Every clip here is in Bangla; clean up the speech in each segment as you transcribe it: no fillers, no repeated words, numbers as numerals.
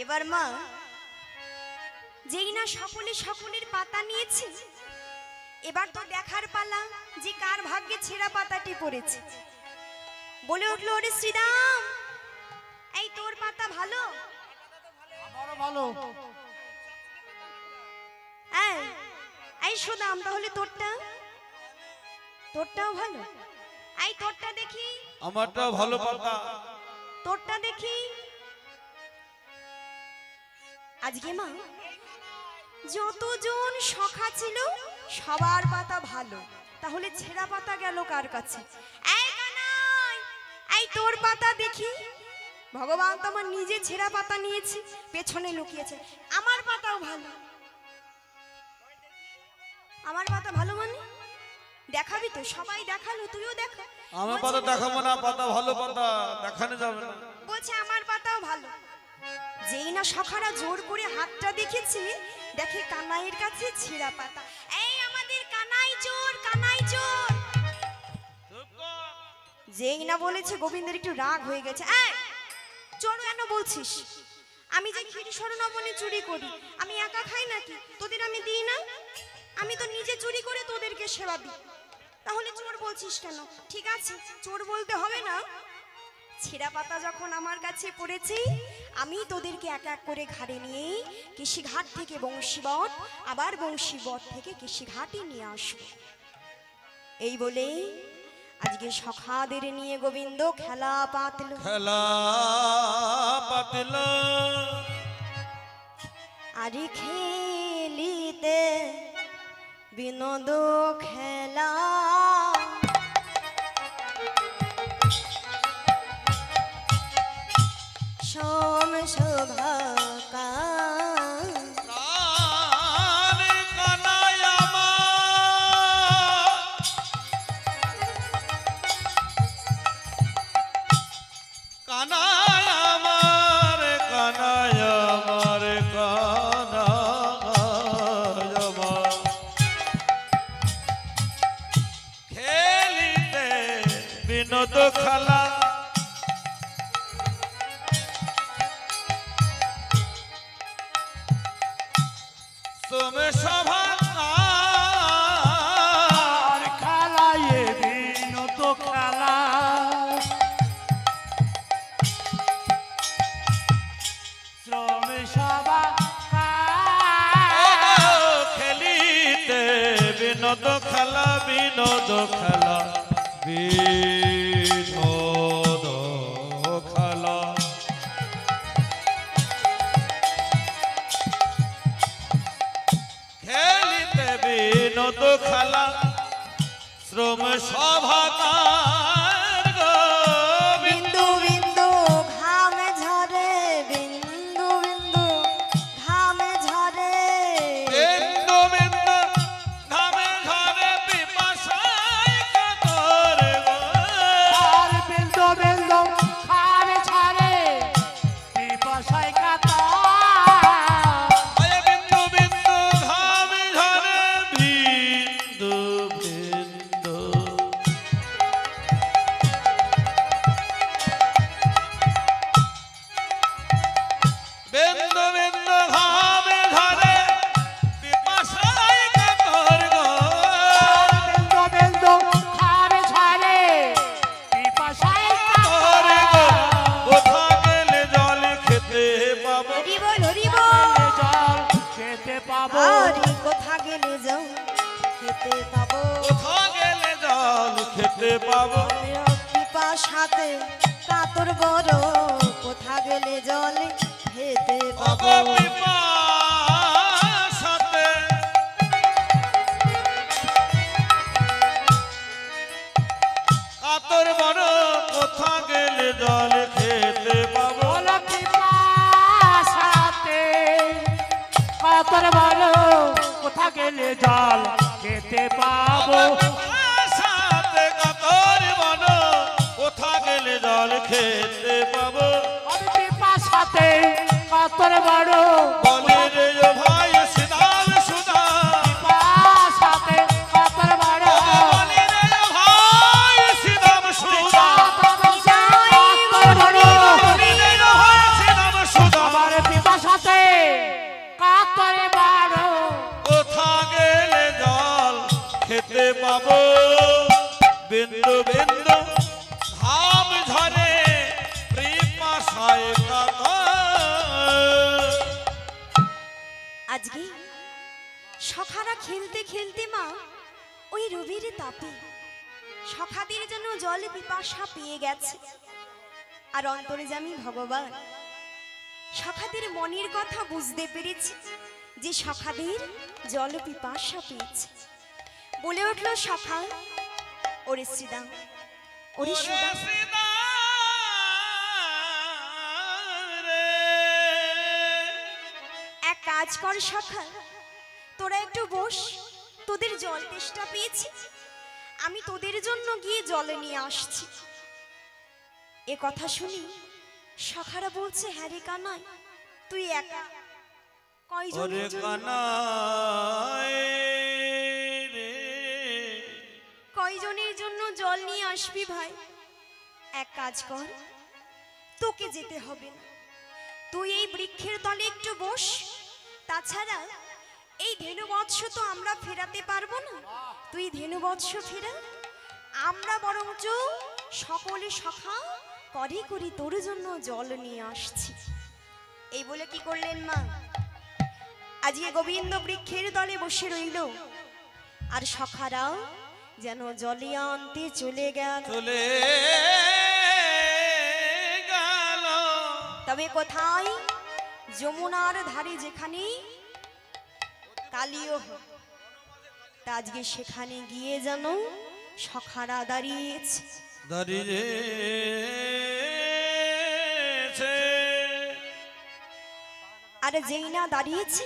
এবার মা যেই না সকলে সকলের পাতা নিয়েছে, এবার তো দেখার পালা যে কার ভাগ্যে ছেঁড়া পাতাটি পড়েছে। বলে উঠলো, ওরে শ্রীরাম, এই তোর পাতা ভালো? আমারও ভালো। এই সুদাম, তাহলে তোরটাও ভালো? এই তোরটা দেখি। আমারটাও ভালো পাতা। তোরটা দেখি। আজকে মা যতজন সখা ছিল সবার পাতা ভালো, তাহলে ছেঁড়া পাতা গেল কার কাছে? এই কানাই, এই তোর পাতা দেখি। ভগবান তো আমার নিজে ছেঁড়া পাতা নিয়েছি, পেছনে লুকিয়েছে। আমার পাতাও ভালো। আমার পাতা ভালো মানে দেখাবি তো? সবাই দেখালো, তুইও দেখা। আমার পাতা দেখাবো না, পাতা ভালো পাতা দেখানো যাবে না। বলছে আমার পাতাও ভালো। যেই না সখারা জোর করে হাতটা দেখেছে, দেখে কানাইয়ের কাছে ছেঁড়া পাতা। এই আমাদের কানাই চোর, কানাই চোর। যেই না বলেছে, গোবিন্দের একটু রাগ হয়ে গেছে। এই চোর কেন বলছিস? আমি যে ক্ষীর স্বর্ণবনে চুরি করি, আমি একা খাই নাকি? তোদের আমি দিই না? আমি তো নিজে চুরি করে তোদেরকে সেবা দিই, তাহলে চোর বলছিস কেন? ঠিক আছে, চোর বলতে হবে না। ছেঁড়া পাতা যখন আমার কাছে পড়েছে, আমি তোদেরকে এক এক করে ঘাড়ে নিয়ে কৃষিঘাট থেকে বংশীবট, আবার বংশীবট থেকে কৃষিঘাটে নিয়ে আসব। এই বলে আজকে সখাদের নিয়ে গোবিন্দ খেলা পাতল। আরে খেলিতে বিনোদ খেলা, সোম শোভা খেলা সোমে সভা খেলায় বিনোদ খেলা, শ্রমে সভা খেলিতে বিনোদ খেলা, বিনোদ খেলা, বিনোদ খেলা। খেলিতে বিনোদ খেলা, শ্রম সভা বিন্দু বিন্দু ঘামে ঝরে, বিন্দু বিন্দু ঘামে ঝরে, বিন্দু বিন্দু ঘামে ঝরে, পিপাসায় কাতর আর বিন্দু বিন্দু ঘামে ঝরে, পিপাসায় কাতর। বিন্দু বিন্দু ঘামে ঝরে, বিন্দু বিন্দু বিন্দু বিন্দু ঘামে ঝরে, পিপাসায় কাতর গো। বিন্দু বিন্দু ঘামে ঝরে, পিপাসায় কাতর গো। কোথা গেলে জল খেতে পাবো? হরি বল, হরি বল। জল খেতে পাবো? আরে কোথা গেলে যাও খেতে পাবো? কোথা গেলে জল খেতে পাবো? পিপাসাতে কাতর বড়, কোথা গেলে জল খেতে পাবো? পিপাসাতে কাতর বড়, কোথা গেলে জল খেতে পাবো? পিপাসাতে কাতর বড়, কোথা গেলে জল খেতে পাবো? পিপাসাতে কাতর বড়, কোথা গেলে জল খেতে পাবো? পিপাসাতে কাতর বড়, বলে রে ভাই শ্রীরাম সুধা। পিপাসাতে কাতর বড়, বলে রে ভাই শ্রীরাম সুধা। বলে রে ভাই শ্রীরাম সুধা। আমার পিপাসা আজকে সখারা খেলতে খেলতে মা ওই রবির তাপে সখাদের জন্য জল পিপাসা পেয়ে গেছে। আর অন্তর্যামী ভগবান সখাদের মনের কথা বুঝতে পেরেছে যে সখাদের জল পিপাসা পেয়েছে। বলে উঠল সখা, ওরে শ্রীদা, ওরে সুদা, এক কাজ কর সখা, তোরা একটু বস, তোদের জল তেষ্টা পেয়েছি, আমি তোদের জন্য গিয়ে জল নিয়ে আসছি। এ কথা শুনি সখারা বলছে, হ্যাঁ রে কানাই, তুই একা কয়জনের জন্য কয়জনের জন্য জল নিয়ে আসবি ভাই? এক কাজ কর, তোকে যেতে হবে না, তুই এই বৃক্ষের তলে একটু বস। তাছাড়া এই ধেনুবৎস তো আমরা ফেরাতে পারবো না, তুই ধেনুবৎস ফেরা, আমরা বরঞ্চ সকলে সখা করে করে তোর জন্য জল নিয়ে আসছি। এই বলে কি করলেন মা, আজকে গোবিন্দ বৃক্ষের তলে বসে রইল, আর সখারাও যেন জলে আনতে চলে গেল। তবে কোথায়? যমুনার ধারে যেখানে কালীয়, তা আজকে সেখানে গিয়ে যেন সখারা দাঁড়িয়েছে। আরে যেই না দাঁড়িয়েছে,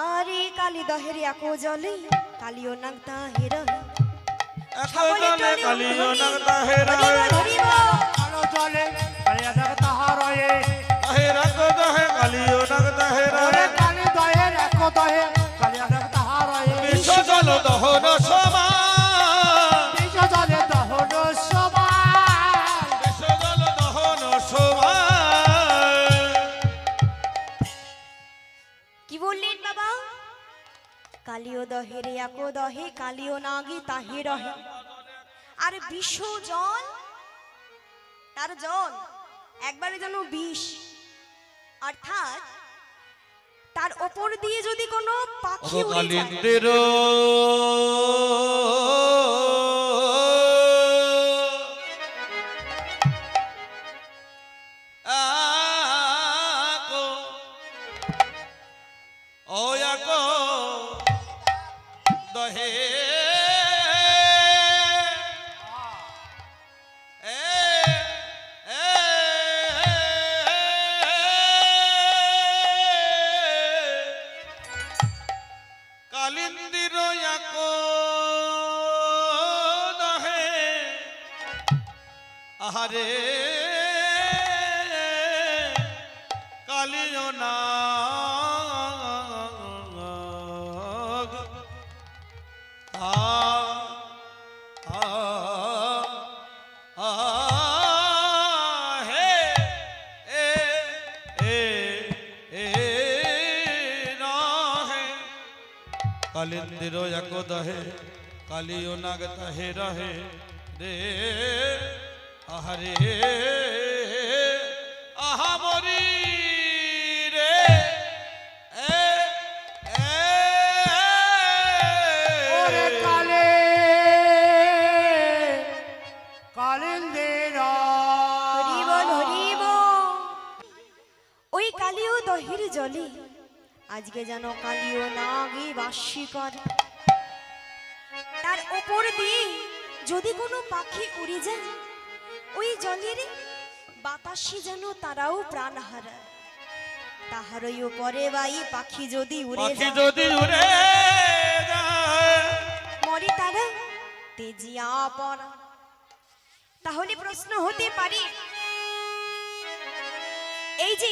আরে কালী দহের এক জলে কালীয় নাগদা হেরা, কালীয় নাগদা হেরা, কালো জলে কালিয়া নাগদা হারায়ে, হেরা দহে কালীয় নাগদা হেরা, কালী দহের এক দহে কালিয়া নাগদা হারায়ে, বিশ্ব জল দহন সমান, বিশ্ব জলে দহন সমান, বিশ্ব জল দহন সমান। কি বললেন বাবা? কালীয় দহের এক দহে কালীয় নাগি তাহে রহে, আর বিশ্ব জল, তার জল একবারে যেন বিষ, অর্থাৎ তার ওপর দিয়ে যদি কোনো পাখি উড়ে যায়, কালিন্দের দহে কালিন্দির দহে আহারে কালিও নাগ কালিন্দির এক দহে কালিও নাগ তাহে রহে রে, আহারে আহামরি রে, ওরে কালে কালিন্দের হরিবল হরিব। ওই কালীয় দহের জলে আজকে যেন কালীয় নাগে বাসি করে, তার ওপর দিয়ে যদি কোনো পাখি উড়ে যায়, ওই জলের বাতাসে যেন তারাও প্রাণ হারায়। তাহারই উপরে বাই পাখি যদি উড়ে যায়, মরে তারা তেজিয়া পড়া। তাহলে প্রশ্ন হতে পারে, এই যে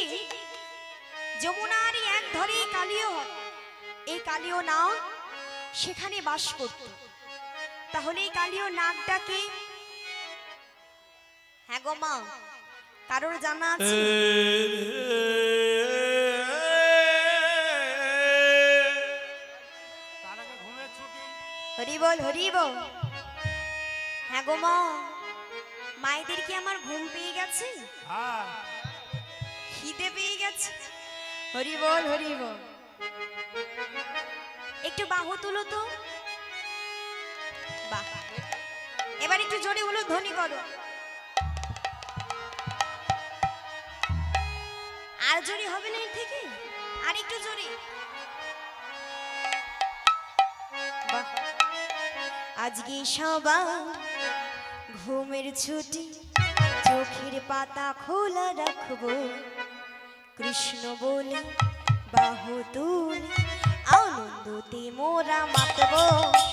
যমুনার এক ধরে কালীয়, এই কালীয় নাগ সেখানে বাস করত, তাহলে এই কালীয় নাগটাকে, হ্যাঁ গো মা, কারোর জানা আছে? হরিবল হরিবল। হ্যাঁ গো মা, মায়েদের কি আমার ঘুম পেয়ে গেছে, খিদে পেয়ে গেছে? হরিবল হরিবল। একটু বাহু তুলো তো। বাহ, এবার একটু জোরে হলো ধ্বনি করো। আর জোরে হবে না এর থেকে, আর একটু জোরে। বাহ, আজকে সবাই ঘুমের ছুটি, চোখের পাতা খোলা রাখবো, কৃষ্ণ বলে বাহু তুলে আনন্দতে মোরা মাতবো।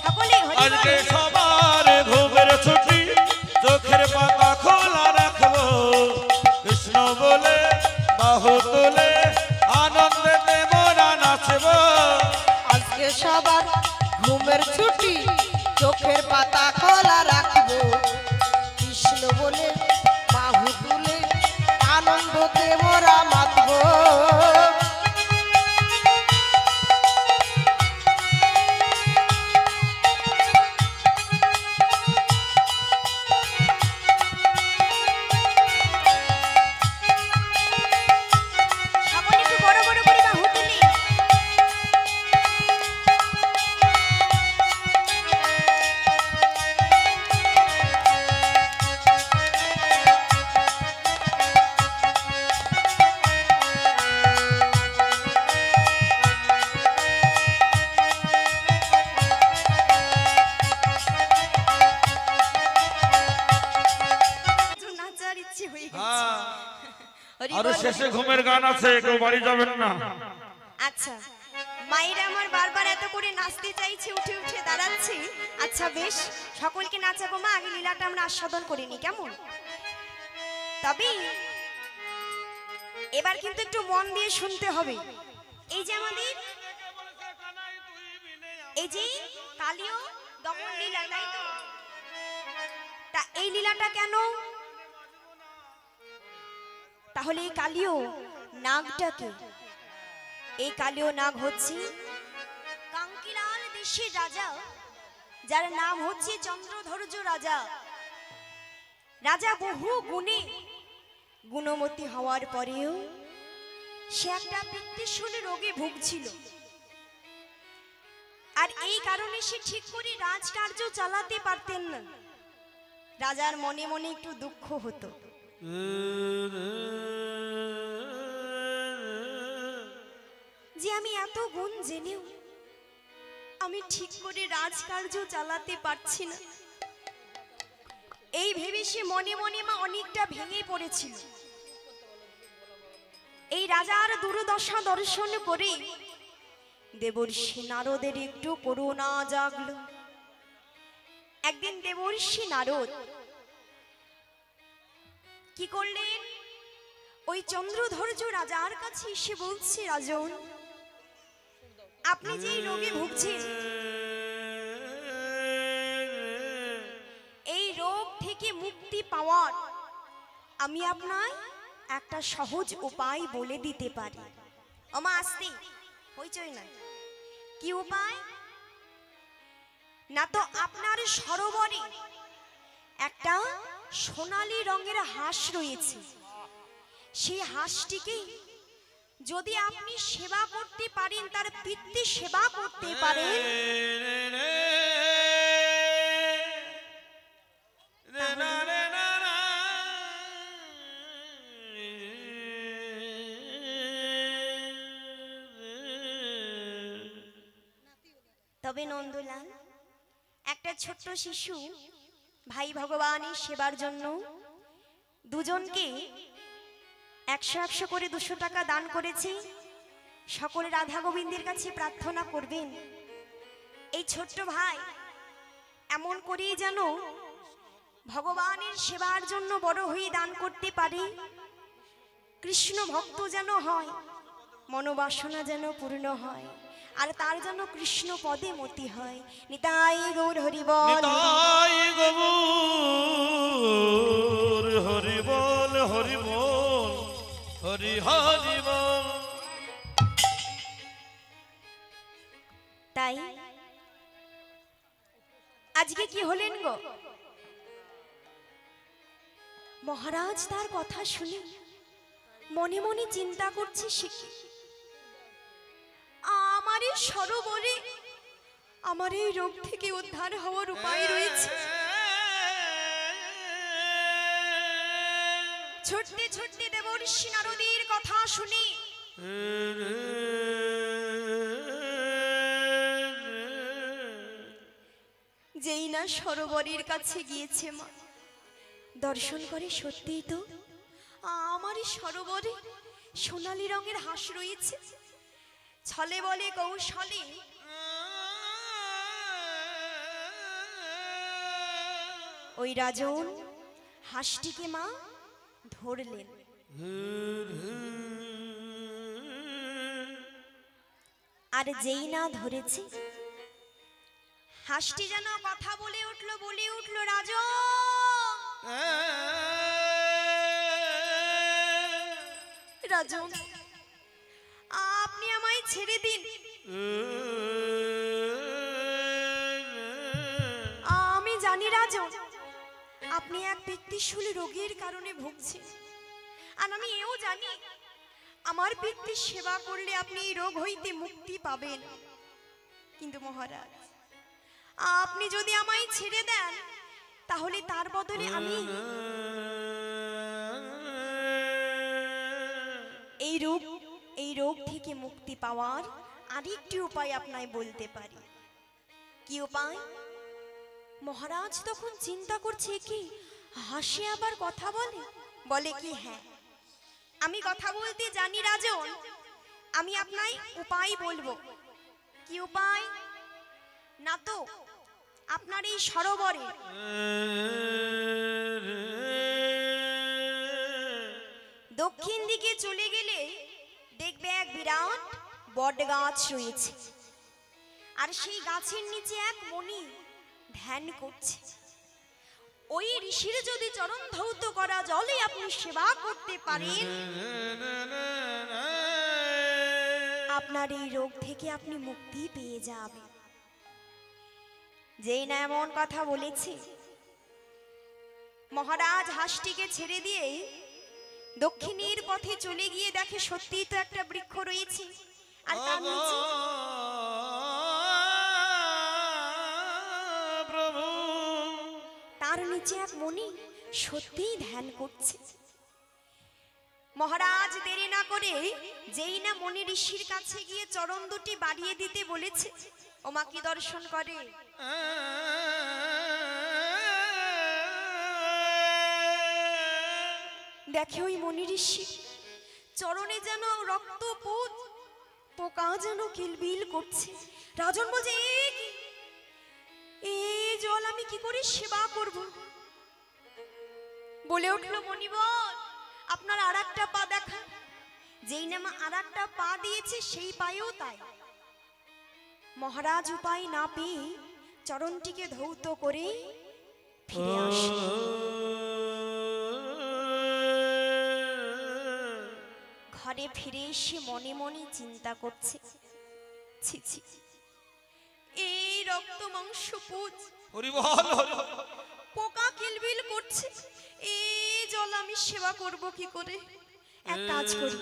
সকলে আজকে সবার ঘুমের ছুটি, চোখের পাতা খোলা রাখবো, কৃষ্ণ বলে বাহু তুলে আনন্দেতে মোরা নাচবো। আজকে সবার ঘুমের ছুটি, চোখের পাতা খোলা রাখবো, কৃষ্ণ বলে বাহু তুলে আনন্দতে মোরা মাতবো। সকলে একটু বড় বড় করে বাহু তুলি। নাচার ইচ্ছে হয়ে গেছে। হ্যাঁ, হরি আরো বল। শেষে ঘুমের গান আছে, কেউ বাড়ি যাবেন না। আচ্ছা, মায়েরা আমার বারবার এত করে নাচতে চাইছে, উঠে উঠে দাঁড়াচ্ছে। আচ্ছা বেশ, সকলকে নাচাবো মা, আগে লীলাটা আমরা আস্বাদন করে নি, কেমন? তবে এবার কিন্তু একটু মন দিয়ে শুনতে হবে। এই যে আমাদের এই যে কালীয় দমন লীলা, তাই তো? তা এই লীলাটা কেন? তাহলে এই কালীয় নাগটাকে, এই কালীয় নাগ হচ্ছে কাঙ্কিলাল দেশের রাজা, যার নাম হচ্ছে চন্দ্রধৈর্য রাজা। রাজা বহু গুণে গুণমতী হওয়ার পরেও সে একটা পিত্তশূল রোগে ভুগছিল, আর এই কারণে সে ঠিক করে রাজকার্য চালাতে পারতেন না। রাজার মনে মনে একটু দুঃখ হতো যে আমি এত গুণ জেনেও আমি ঠিক করে রাজকার্য চালাতে পারছি না। এই ভেবে সে মনে মনে মা অনেকটা ভেঙে পড়েছিল। এই রাজার দুর্দশা দর্শন করে দেবর্ষি নারদের একটু করুণা জাগলো। একদিন দেবর্ষি নারদ কি করলেন, ওই চন্দ্রধৈর্য রাজার কাছে এসে বলছে, রাজন আপনি যে এই রোগে ভুগছেন, এই রোগ থেকে মুক্তি পাওয়ার আমি আপনার একটা সহজ উপায় বলে দিতে পারি। ওমা আসতে হইচই না, কি উপায়? না তো আপনার সরোবরে একটা সোনালী রঙের হাঁস রয়েছে, সেই হাঁসটিকে যদি আপনি সেবা করতে পারেন, তার পিতৃ সেবা করতে পারেন, তবে নন্দলাল একটা ছোট্ট শিশু ভাই ভগবানের সেবার জন্য দুজনকে 100 করে 200 টাকা দান করেছে। সকলে রাধা গোবিন্দের কাছে প্রার্থনা করবেন এই ছোট্ট ভাই এমন করেই যেন ভগবানের সেবার জন্য বড় হয়ে দান করতে পারে, কৃষ্ণ ভক্ত যেন হয়, মনোবাসনা যেন পূর্ণ হয়, আর তার যেন কৃষ্ণ পদে মতি হয়। নিতাই গৌর হরি বল, নিতাই গৌর হরি বল, হরি বল, হরি হরি বল। তাই আজকে কি হলেন গো? মহারাজ তার কথা শুনে মনে মনে চিন্তা করছে, সে কি সরোবরে আমার এই রোগ থেকে উদ্ধার হওয়ার উপায় রয়েছে। ছুটতে ছুটতে দেবর্ষি নারদের কথা শুনি যেই না সরোবরের কাছে গিয়েছে মা, দর্শন করে সত্যিই তো আমার এই সরোবরে সোনালী রঙের হাঁস রয়েছে। ছলে বলে কৌশলে ওই রাজন হাঁসটিকে মা ধরলেন। আর যেই না ধরেছে, হাঁসটি যেন কথা বলে উঠল রাজন, রাজন আপনি আমায় ছেড়ে দিন, আমি জানি রাজন আপনি এক পিত্তশূল রোগের কারণে ভুগছেন, আর আমি এও জানি আমার পিতৃ সেবা করলে আপনি এই রোগ হইতে মুক্তি পাবেন। কিন্তু মহারাজ, আপনি যদি আমায় ছেড়ে দেন তাহলে তার বদলে আমি এই রোগ থেকে মুক্তি পাওয়ার আরেকটি উপায় আপনায় বলতে পারি। কি উপায়? মহারাজ তখন চিন্তা করছে, কি হাসে আবার কথা বলে কি হ্যাঁ আমি কথা বলতে জানি রাজন, আমি আপনায় উপায় বলবো। কি উপায়? না তো আপনার এই সরোবরে দক্ষিণ দিকে চলে গেলে দেখবে এক বিরাট বট গাছ রয়েছে, আর সেই গাছের নিচে এক মণি ধ্যান করছে। ওই ঋষির যদি চরণ ধৌত করা জলে আপনি সেবা করতে পারেন, আপনার এই রোগ থেকে আপনি মুক্তি পেয়ে যাবেন। যেই না এমন কথা বলেছে, মহারাজ হাঁসটিকে ছেড়ে দিয়ে দক্ষিণের পথে চলে গিয়ে দেখে সত্যিই তো একটা বৃক্ষ রয়েছে, আর তার নিচে এক মণি সত্যিই ধ্যান করছে। মহারাজ দেরি না করে যেই না মণি ঋষির কাছে গিয়ে চরণ দুটি বাড়িয়ে দিতে বলেছে, ও মা কি দর্শন করে, দেখে ওই মণি ঋষি চরণে যেন রক্ত পোকা যেন কিলবিল করছে। রাজন বলছে, এই জল আমি কি করে সেবা করব? বলে উঠলো মণিবর, আপনার আর একটা পা দেখা। যেই নামা আর একটা পা দিয়েছে সেই পায়েও তাই। মহারাজ উপায় না পেয়ে চরণটিকে ধৌত করে ফিরে আসে। ঘরে ফিরে এসে মনে মনে চিন্তা করছে, ছি ছি, এই রক্ত মাংস পুজ পোকা কিলবিল করছে, এই জল আমি সেবা করব কি করে? এক কাজ করি,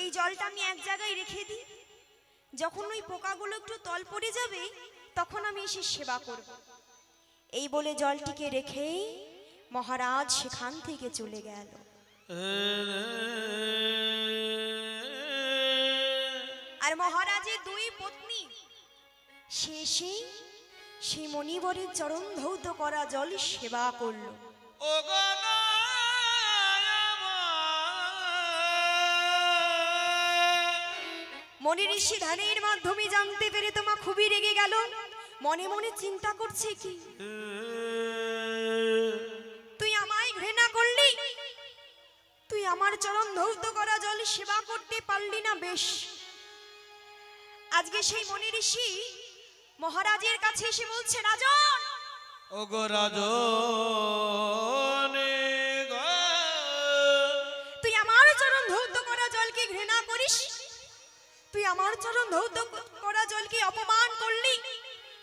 এই জলটা আমি এক জায়গায় রেখে দিই, যখন ওই পোকাগুলো একটু তল পড়ে যাবে তখন আমি এসে সেবা করব। এই বলে জলটিকে রেখে মহারাজ সেখান থেকে চলে গেল। আর মহারাজের দুই পত্নী শেষে সেই মণিবরের চরণ ধৌত করা জল সেবা করল। মণি ঋষি ধ্যানের মাধ্যমে জানতে পেরে তোমা খুবই রেগে গেল। মনে মনে চিন্তা করছে, কি তুই আমায় ঘৃণা করলি, তুই আমার চরণ ধৌত করা জল সেবা করতে পারলি না, বেশ আজকে সেই মণি ঋষি মহারাজের কাছে এসে বলছে, রাজন, ওগো রাজন, তুই আমার চরণ ধৌত করা জলকে ঘৃণা করিস, তুই আমার চরণ ধৌত করা জলকে অপমান করলি।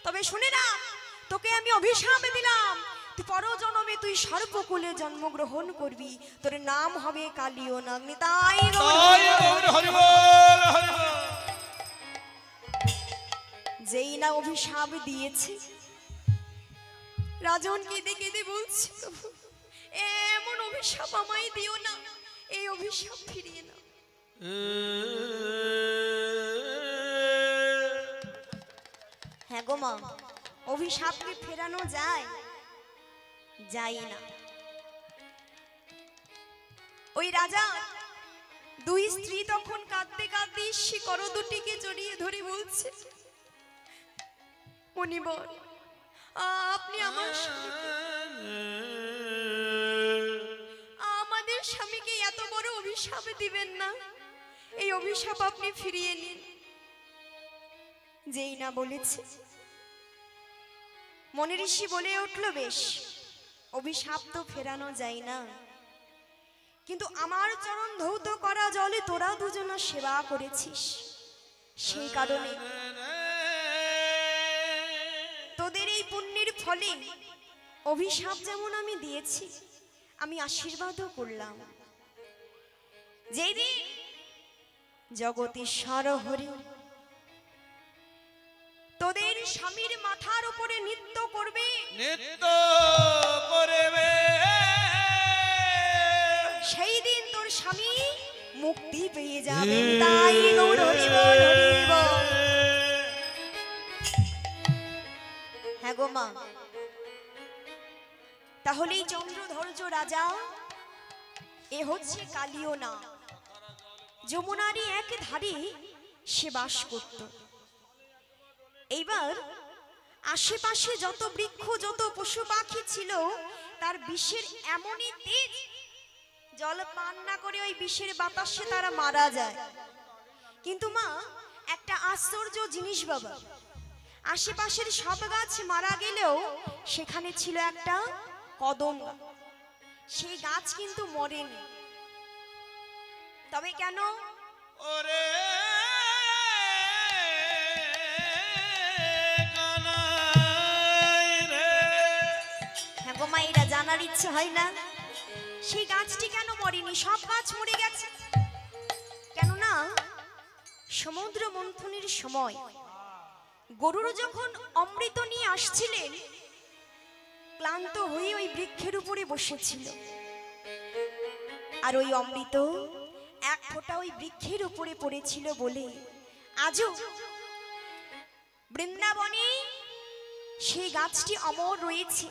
তবে শুনে না, তোকে আমি অভিশাপ দিলাম, তুই পরজন্মে তুই সর্বকুলে জন্মগ্রহণ করবি, তোর নাম হবে কালিও নাগ। তাই তাই গৌর হরি বল হরি বল। যেই না অভিশাপ দিয়েছে, রাজন কেঁদে কেঁদে বলছে, প্রভু, এমন অভিশাপ আমায় দিও না, এই অভিশাপ ফিরিয়ে নাও। হ্যাঁ গো মা, অভিশাপকে ফেরানো যায়? যায় না। ওই রাজা দুই স্ত্রী তখন কাঁদতে কাঁদতে শিকড় দুটিকে জড়িয়ে ধরে বলছে, মণিবর, আপনি আমার আমাদের স্বামীকে এত বড় অভিশাপ দিবেন না, এই অভিশাপ আপনি ফিরিয়ে নিন। যেই না বলেছে, মনে ঋষি বলে উঠল, বেশ, অভিশাপ তো ফেরানো যায় না, কিন্তু আমার চরণ ধৌত করা জলে তোরা দুজনা সেবা করেছিস, সেই কারণে তোদের এই পুণ্যের ফলে অভিশাপ যেমন আমি দিয়েছি, আমি আশীর্বাদও করলাম। যেদিন জগদীশ্বর হরি তোদের স্বামীর মাথার উপরে নৃত্য করবে, নৃত্য করবে, সেই দিন তোর স্বামী মুক্তি পেয়ে যাবে। তাই গৌর হরি বল হরি বল। হ্যাঁ গো মা, তাহলে এই চন্দ্রধৈর্য রাজা, এ হচ্ছে কালিও না, যমুনারই এক ধারে সে বাস করত। এইবার আশেপাশে যত বৃক্ষ, যত পশু পাখি ছিল, তার বিষের এমনই তেজ, জল পান না করে ওই বিষের বাতাসে তারা মারা যায়। কিন্তু মা, একটা আশ্চর্য জিনিস বাবা, আশেপাশের সব গাছ মারা গেলেও সেখানে ছিল একটা কদম গাছ, সেই গাছ কিন্তু মরেনি। তবে কেন? ওরে কানাই রে। হ্যাঁ গো মা, এটা জানার ইচ্ছে হয় না, সেই গাছটি কেন মরেনি? সব গাছ মরে গেছে কেননা সমুদ্র মন্থনের সময় গরুর যখন অমৃত নিয়ে আসছিলেন, ক্লান্ত হয়ে ওই বৃক্ষের উপরে বসেছিল, আর ওই অমৃত এক ফোঁটা ওই বৃক্ষের উপরে পড়েছিল বলে আজও বৃন্দাবনে সেই গাছটি অমর রয়েছে।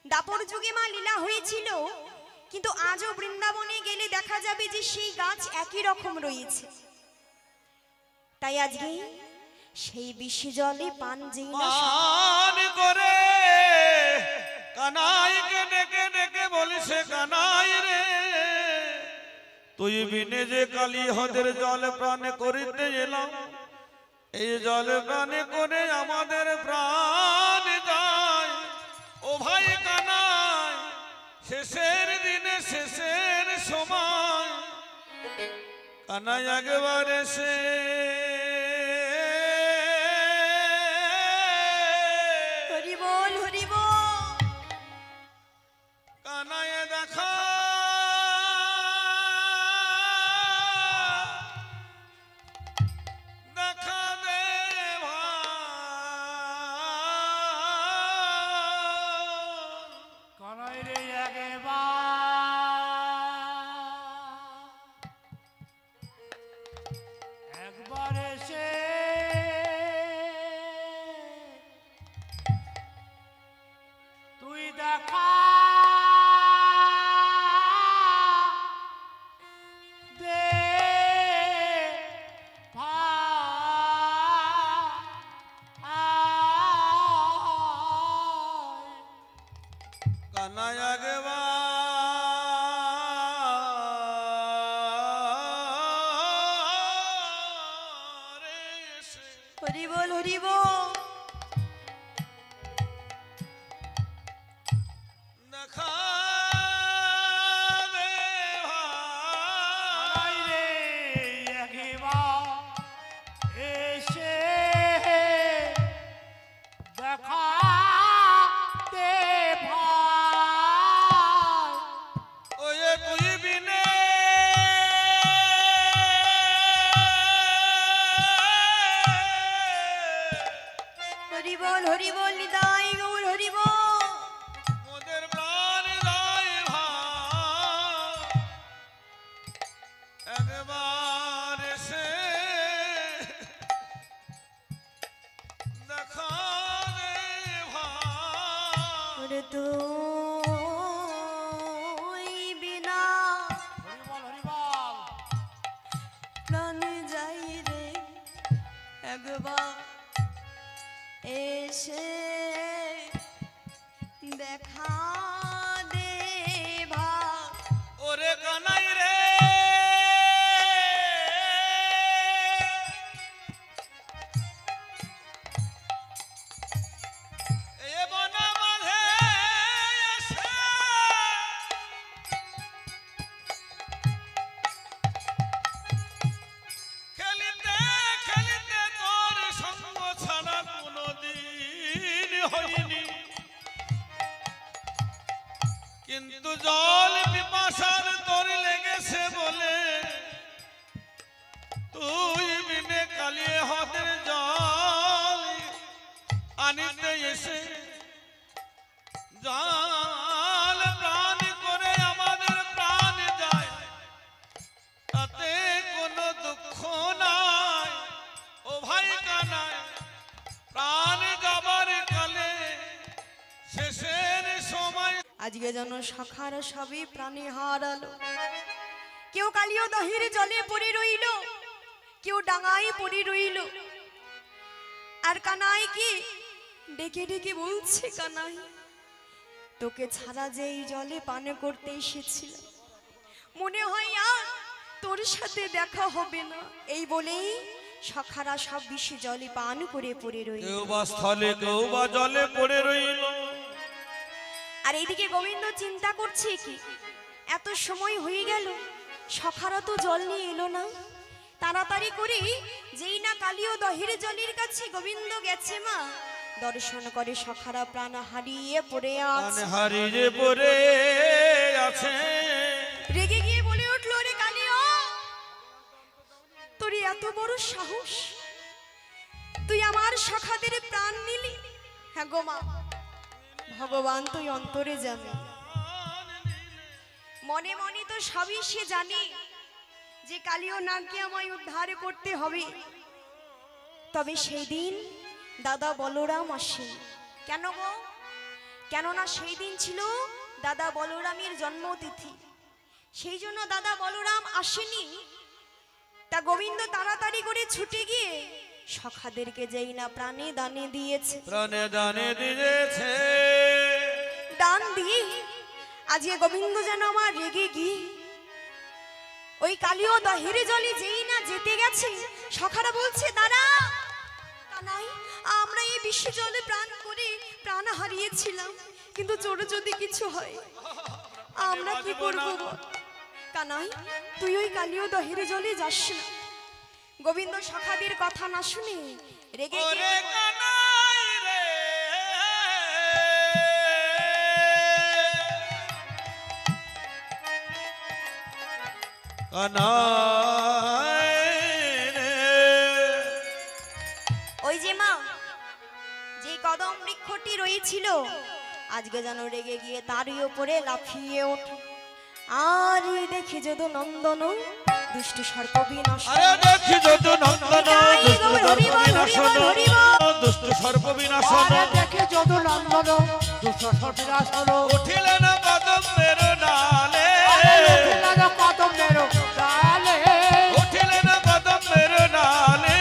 দাপর যুগে মা লীলা হয়েছিল, কিন্তু আজও বৃন্দাবনে গেলে দেখা যাবে যে সেই গাছ একই রকম রয়েছে। তাই আজকে সেই বিষি জলে পান যেই না পান করে কানাইকে ডেকে ডেকে বলিছে, কানাই রে, তুই বিনে যে কালী হদের জল প্রাণ করিতে এলাম, এই জল প্রাণে করে আমাদের প্রাণ যায়। ও ভাই কানাই, শেষের দিনে শেষের সময় কানাই একবার এসে হরি বল হরি বল। কানায় দেখা দেখা দে কানাই রে একবার একবার এসে তুই দেখা দে কানায় একবার এসে হরি বল হরি বল। দেখা দে কানাই রে একবার এসে দেখা দে ভাই। সখারা সবই প্রাণে হারালো। কেউ কালিও দহের জলে পড়ে রইল, কেউ ডাঙায় পড়ে রইল। আর কানাই কি ডেকে ডেকে বলছে, কানাই তোকে ছাড়া যে এই জলে পান করতে এসেছিল, মনে হয় আর তোর সাথে দেখা হবে না। এই বলেই সখারা সব বিষে জলে পান করে পড়ে রইল। কেউ বা স্থলে কেউ বা জলে পড়ে রইল। আর এইদিকে গোবিন্দ চিন্তা করছে কি, এত সময় হয়ে গেল, সখারা তো জল নিয়ে এলো না। তাড়াতাড়ি করে যেই না কালীয় দহের জলের কাছে গোবিন্দ গেছে, মা দর্শন করে সখারা প্রাণ হারিয়ে পড়ে আছে। হারিয়ে পড়ে আছে। রেগে গিয়ে বলে উঠলো, রে কালীয়, তোর এত বড় সাহস, তুই আমার সখাদের প্রাণ নিলি। হ্যাঁ গো মা, ভগবান তুই অন্তরে যাবে, মনে মনে তো সবই সে জানে যে কালীয় নাগকে আমায় উদ্ধার করতে হবে। তবে সেই দিন দাদা বলরাম আসেন। কেন গো? কেননা সেই দিন ছিল দাদা বলরামের জন্মতিথি, সেই জন্য দাদা বলরাম আসেনি। তা গোবিন্দ তাড়াতাড়ি করে ছুটে গিয়ে সখাদেরকে যেই না প্রাণে দানে দিয়েছে, প্রাণে দানে দিয়েছে। দান দিয়ে আজকে গোবিন্দ যেন আমার রেগে গিয়ে ওই কালীয় দহের জলে যেই না যেতে গেছে, সখারা বলছে, দাঁড়া কানাই, আমরা এই বিশ্ব জলে প্রাণ করে প্রাণ হারিয়েছিলাম, কিন্তু তোর যদি কিছু হয় আমরা কি করবো? কানাই, তুই ওই কালীয় দহের জলে যাস না। গোবিন্দ সখাদের কথা না শুনে রেগে গিয়ে ওই যে মা, যে কদম বৃক্ষটি রয়েছিল, আজকে যেন রেগে গিয়ে তারই উপরে লাফিয়ে ওঠে। আর দেখি যদু নন্দন দুষ্ট সর্প বিনাশ, দেখি যদু নন্দন দুষ্ট সর্প বিনাশন, দেখে যদু নন্দন দুষ্ট সর্প বিনাশন, উঠিলেন কদমের ডালে, কদমের ডালে, উঠিলেন কদমের ডালে,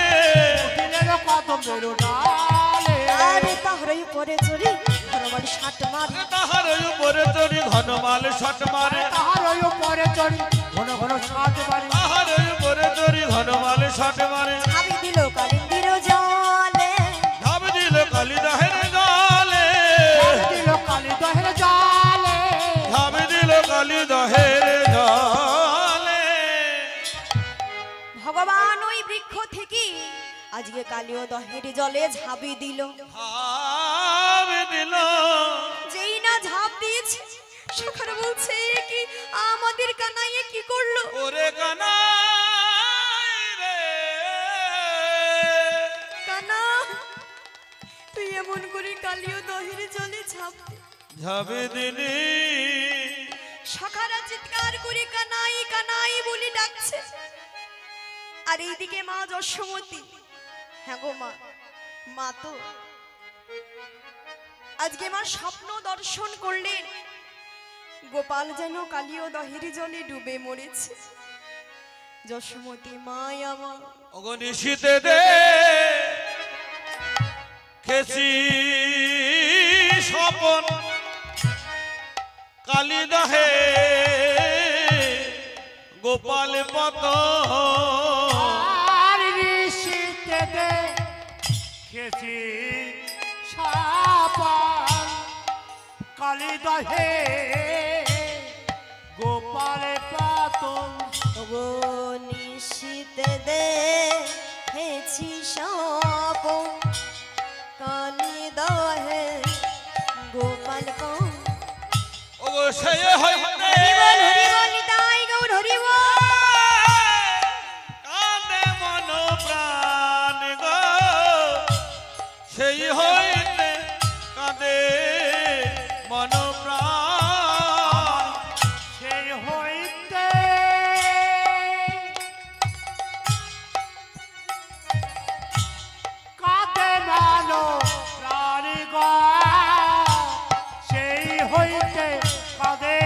উঠিলেন কদমের ডালে। আরে তাহরই উপরে চড়ি ঘনমাল ষাট মারে, তাহার উপরে চড়ি ঘনমাল ষাট মারে, তাহার উপরে চড়ি ঘন ঘন ষাট মারে, তাহার উপরে চড়ি ঘনমাল ষাট মারে। ঝাঁপি দিল কালিন্দির জলে, ঝাঁপ দিল কালী দহের জলে, দিল কালী দহের জলে, ঝাঁপ দিল কালী দহের জলে। ভগবান ওই বৃক্ষ থেকে আজকে কালীয় দহের জলে ঝাঁপি দিল। ঝাঁপ দিল, যেই না ঝাঁপ দিয়েছে, সখারা বলছে, কি আমাদের কানাইয়ে কি করলো? ওরে কানাই রে, কানা, তুই এমন করে কালীয় দহের জলে ঝাঁপ দে। ঝাঁপ দিলি। সখারা চিৎকার করে কানাই কানাই বলে ডাকছে। আর এইদিকে মা যশোমতী, হ্যাঁ গো মা, মা তো আজকে মা স্বপ্ন দর্শন করলেন, গোপাল যেন কালীয় দহের জলে ডুবে মরেছে। যশোমতী মাই আমার, অগনিশীতে দে খেছি স্বপন, কালী দহে গোপাল পত, আর ঋষিতে দেখেছি সাপান, কালী দহে গোপাল পাতন, নিশীতে দেখেছি স্বপন, কালী দহে গোপাল পত। ওগো সে হইতে হরিবল হরিবল নিতাই গৌর হরিবল। কাঁদে মন প্রাণ গো, সেই হইতে কাঁদে মন প্রাণ, সেই হইতে কাঁদে মানো প্রাণী গো, সেই হইতে কাঁদে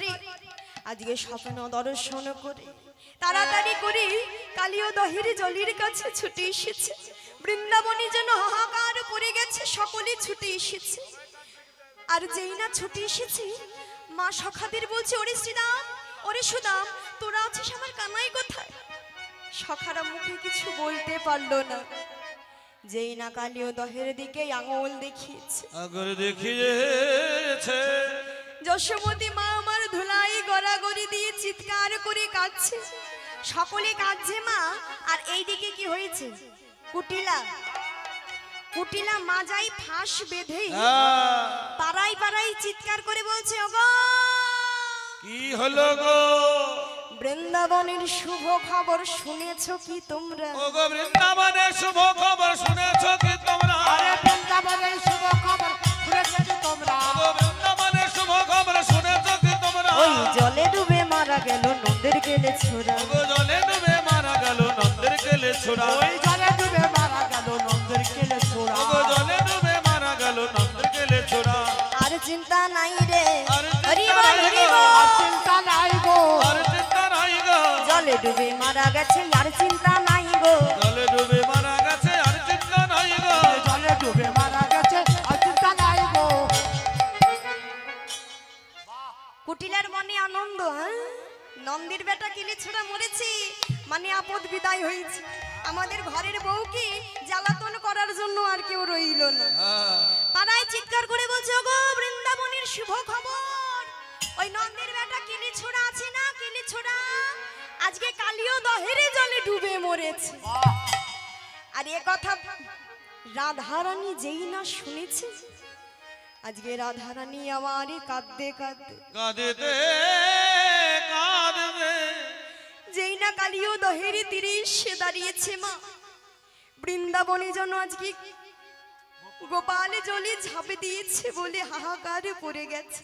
করে আজকে স্বপ্ন দর্শন করে তাড়াতাড়ি করে কালীয় দহের জলের কাছে ছুটে এসেছে। বৃন্দাবনে যেন হাহাকার পড়ে গেছে, সকলে ছুটে এসেছে। আর যেই না ছুটে এসেছে, মা সখাদের বলছে, ওরে শ্রীরাম, ওরে সুদাম, তোরা আছিস, আমার কানাই কোথায়? সখারা মুখে কিছু বলতে পারলো না। যেই না কালীয় দহের দিকে আঙুল দেখিয়েছে, আগর দেখিয়েছে, যশোমতী মা আমার ধুলাই গড়াগড়ি দিয়ে চিৎকার করে কাঁদছে। সকলে কাঁদছে মা। আর এইদিকে কি হয়েছে? কুটিলা কুটিলা মাজাই ফাঁস বেঁধে পাড়ায় পাড়ায় চিৎকার করে বলছে, ওগো কি হলো গো? বৃন্দাবনের শুভ খবর শুনেছো কি তোমরা? ওগো বৃন্দাবনের শুভ খবর শুনেছো কি তোমরা? আরে বৃন্দাবনের শুভ খবর শুনেছো কি তোমরা? ওগো বৃন্দাবনের শুভ খবর শুনেছো কি তোমরা? ওই জলে ডুবে মারা গেল নন্দের গেলে ছোড়া। ওগো জলে ডুবে মারা গেল নন্দের গেলে ছোড়া। ওই জলে ডুবে মারা গেল নন্দের গেলে ছোড়া। ওগো জলে ডুবে মারা গেল নন্দের গেলে ছোড়া। আর চিন্তা নাই রে, আর হরি চিন্তা বল, নাই হরি গো। বল। আর চিন্তা নাই গো। আর চিন্তা নাই গো। জলে ডুবে মারা গেছে, আর চিন্তা নাই গো। জলে ডুবে মারা গেছে, আর চিন্তা নাই গো। জলে ডুবে মারা গেছে আর চিন্তা নাই গো। কুটিলার মনে আনন্দ, হ্যাঁ? নন্দির বেটা কিলে ছোড়া মরেছে, মানে আপদ বিদায় হয়েছে। আমাদের ঘরের বউকে জ্বালাতন করার জন্য আর কেউ রইল না। পাড়ায় চিৎকার করে বলছে, ওগো বৃন্দাবনের শুভ খবর, ওই নন্দের বেটা কিলে ছোড়া আছে না, কিলে ছোড়া আজকে কালীয় দহেরে জলে ডুবে মরেছে। আর এ কথা রাধারানী যেই না শুনেছে, আজকে রাধারানী আমারে কাঁদতে কাঁদতে কাঁদেতে কাঁদবে, যেই না কালীয় দহের তীরে এসে দাঁড়িয়েছে মা। বৃন্দাবনে যেন আজকে গোপাল জলে ঝাঁপে দিয়েছে বলে হাহাকার পড়ে গেছে।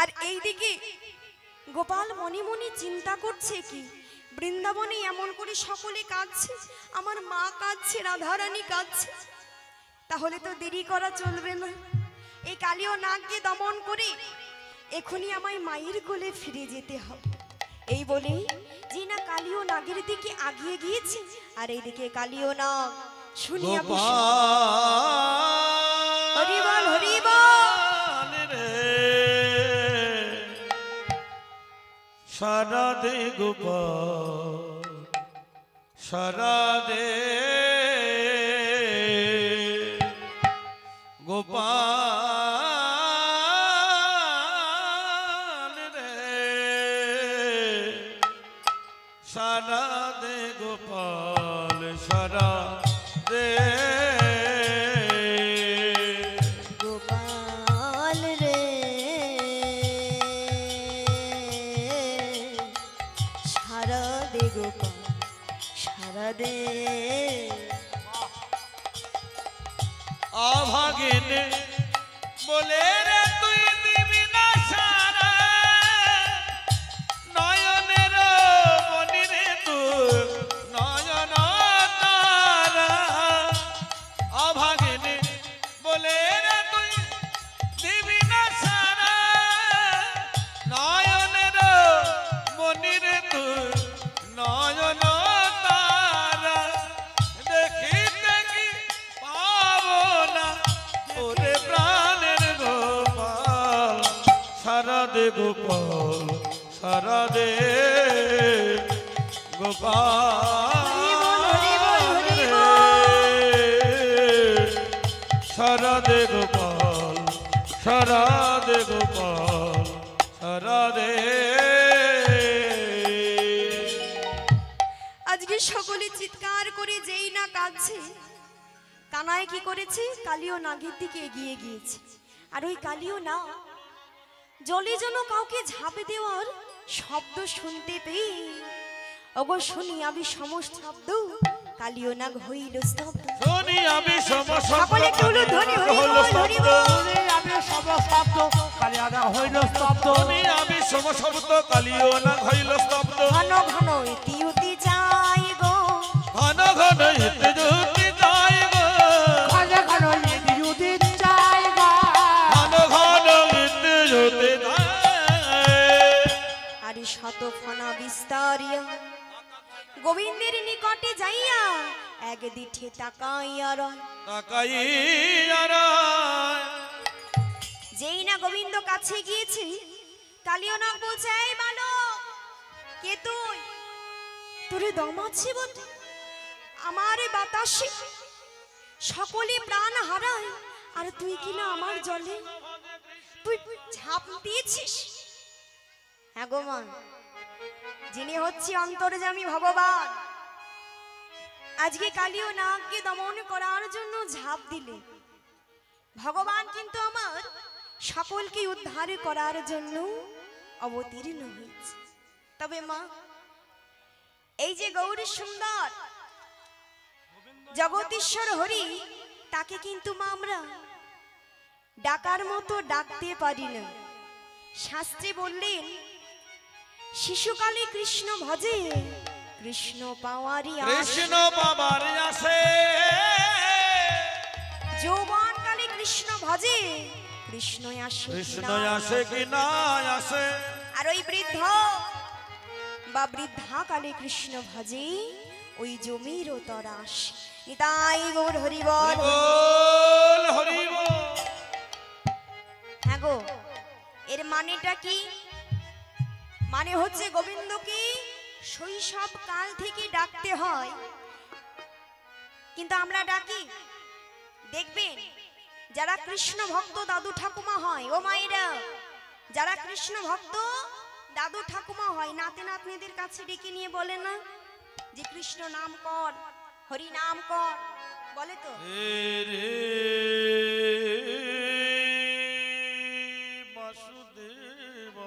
আর এইদিকে গোপাল মনে মনে চিন্তা করছে কি, বৃন্দাবনে এমন করে সকলে কাঁদছে, আমার মা কাঁদছে, রাধারানী কাঁদছে, তাহলে তো দেরি করা চলবে না। এই কালীয় নাগকে দমন করে এখনই আমায় মায়ের কোলে ফিরে যেতে হবে। এই বলেই যে না কালীয় নাগের দিকে আগিয়ে গিয়েছে। আর এইদিকে কালীয় নাগ শুনিয়া হরি বল, হরি বল। সারা দে গোপাল, সারা দে গোপাল রে, সারা দে গোপাল, সারা দে গোপাল রে, সারা দে গোপাল, সারা দে। অভাগিন বলে রে তুই দিবি না সারা, নয়নের মনি রে তুই নয়ন তারা। অভাগিন বলে রে তুই দিবি না সারা, নয়নের মনি রে তুই নয়ন তারা। দেখি দেখি পাবো না ওরে প্রাণের গোপাল, সারা দে গোপাল, সারা দে গোপাল রে, সারা দে গোপাল, সারা দে গোপাল, সারা দে। আজকে সকলে চিৎকার করে যেই না কাঁদছে, কানায় কি করেছে, কালীয় নাগের দিকে এগিয়ে গিয়েছে। আর ওই কালীয় নাগ জলে যেন কাউকে ঝাঁপে দেওয়ার শব্দ শুনতে পেয়ে ওগো শুনি আমি সমস্ত শব্দ, কালীয় নাগ হইল স্তব্ধ। শুনি আমি সমস্ত সকলে একটু হলো ধ্বনি, হরি বল, হরি বল। শুনি আমি সব শব্দ, কালিয়া নাগ হইল স্তব্ধ। শুনি আমি সমশব্দ, কালীয় নাগ হইল স্তব্ধ। ঘন ঘন ইতি উতি চাই গো, ঘন ঘন ইতি উতি চাই গো, ঘন ঘন ইতি উতি চাই গোবিন্দের নিকটে যাইয়া এক দিঠে তাকাইয়া রয়। তাকাইয়া রয়। যেই না গোবিন্দ কাছে গিয়েছে, কালিয়নাগ বলছে, এই বালক, কে তুই? তোরে দম আছে বটে? আমার এ বাতাসে সকলে প্রাণ হারায়, আর তুই কিনা আমার জলে তুই ঝাঁপ দিয়েছিস? হ্যাঁ গো মা, যিনি হচ্ছে অন্তর্যামী ভগবান, আজকে কালিয়নাগকে দমন করার জন্য ঝাঁপ দিলে। ভগবান কিন্তু আমার সকলকে উদ্ধার করার জন্য অবতীর্ণ হয়েছে। তবে মা, এই যে গৌরী সুন্দর জগদীশ্বর হরি, তাকে কিন্তু মা আমরা ডাকার মতো ডাকতে পারি না। শাস্ত্রে বললেন, শিশুকালে কৃষ্ণ ভজে, কৃষ্ণ পাওয়ারি কৃষ্ণ পাবার আসে। যৌবন কালে কৃষ্ণ ভজে, কৃষ্ণ আসে, কৃষ্ণ আসে কি না আসে। আর ওই বৃদ্ধ বা বৃদ্ধা কালে কৃষ্ণ ভজে, ওই জমির তরাস। নিতাই গৌর হরি বল। বল হরি বল। হ্যাঁ গো, এর মানেটা কি? মানে হচ্ছে গোবিন্দকে শৈশব কাল থেকে ডাকতে হয়, কিন্তু আমরা ডাকি? দেখবেন যারা কৃষ্ণ ভক্ত দাদু ঠাকুমা হয়, ও মায়েরা, যারা কৃষ্ণ ভক্ত দাদু ঠাকুমা হয়, নাতি নাতনিদের কাছে ডেকে নিয়ে বলে না যে কৃষ্ণ নাম কর, হরি নাম কর, বলে তো? বাসুদেব।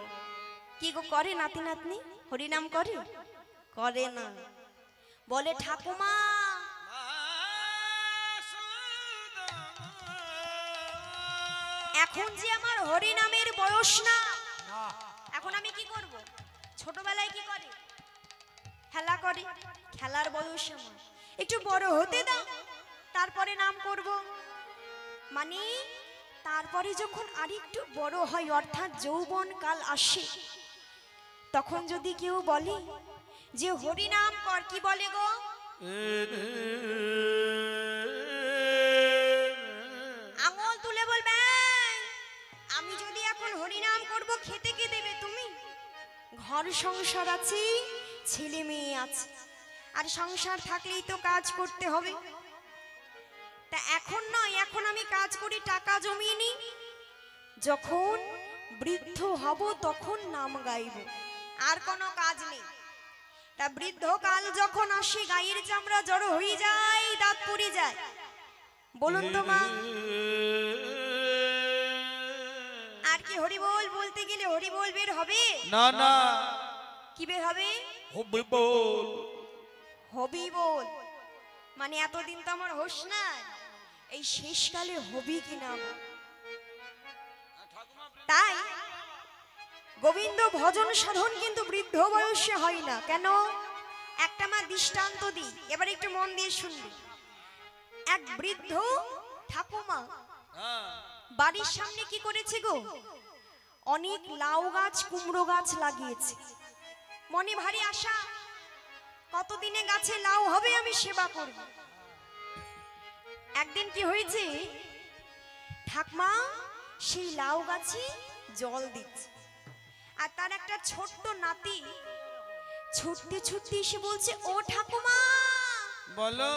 কি গো, করে নাতি নাতনি হরি নাম করে? করে না, বলে ঠাকুমা এখন যে আমার হরি নামের বয়স না, এখন আমি কি করব? ছোটবেলায় কি করে? খেলা করে, খেলার বয়স আমার, একটু বড় হতে দাও, তারপরে নাম করব। মানে তারপরে যখন আরেকটু বড় হয়, অর্থাৎ যৌবন কাল আসে, তখন যদি কেউ বলে যে হরি নাম কর, কি বলে গো? আঙুল তুলে বলবে, আমি যদি এখন হরি নাম করব, খেতে কে দেবে তুমি? ঘর সংসার আছে, ছেলে মেয়ে আছে, আর সংসার থাকলেই তো কাজ করতে হবে। তা এখন নয়, এখন আমি কাজ করি, টাকা জমিয়ে নি, যখন বৃদ্ধ হব তখন নাম গাইব, আর কোনো কাজ নেই। তা বৃদ্ধ কাল যখন আসে, গায়ের চামড়া জড়ো হয়ে যায়, দাঁত পড়ে যায়, বলুন তো মা, আর কি হরি বল বলতে গেলে হরি বল বের হবে? না না, কি বের হবে? হবি বল। হবি বল মানে এতদিন তো আমার হোশ না, এই শেষকালে হবি কি নাম? তাই গোবিন্দ ভজন সাধন কিন্তু বৃদ্ধ বয়সে হয় না। কেন? একটা মা দৃষ্টান্ত দিই, এবার একটু মন দিয়ে শুনবি। এক বৃদ্ধ ঠাকুমা বাড়ির সামনে কি করেছে গো? অনেক লাউ গাছ, কুমড়ো গাছ লাগিয়েছে। মনে ভারী আশা, কতদিনে গাছে লাউ হবে, আমি সেবা করব। একদিন কি হয়েছে, ঠাকুমা সেই লাউ গাছে জল দিচ্ছে, আর তার একটা ছোট্ট নাতি ছুটতে ছুটতে এসে বলছে, ও ঠাকুমা বলো,